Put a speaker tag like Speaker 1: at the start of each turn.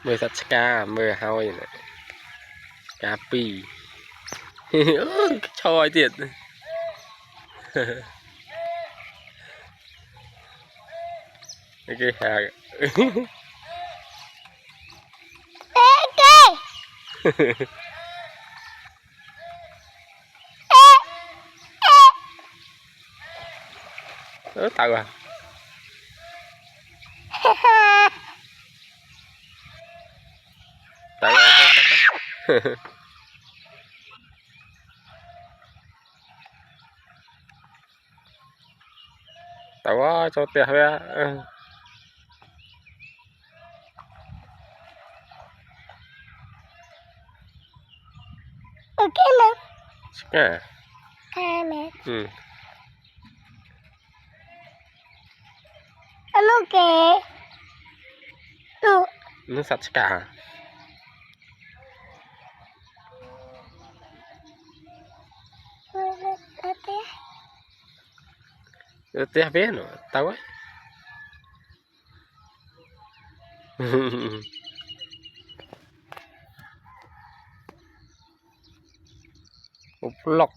Speaker 1: mưa sắt ska mưa hôi này cá pì trời tiệt cái hàng tao à tao tao cho tiền ra
Speaker 2: ok mà
Speaker 1: ska
Speaker 2: mà
Speaker 1: ừ
Speaker 2: anh ok ừ
Speaker 1: nó sắt ska tiền về nữa tao ấy một lọc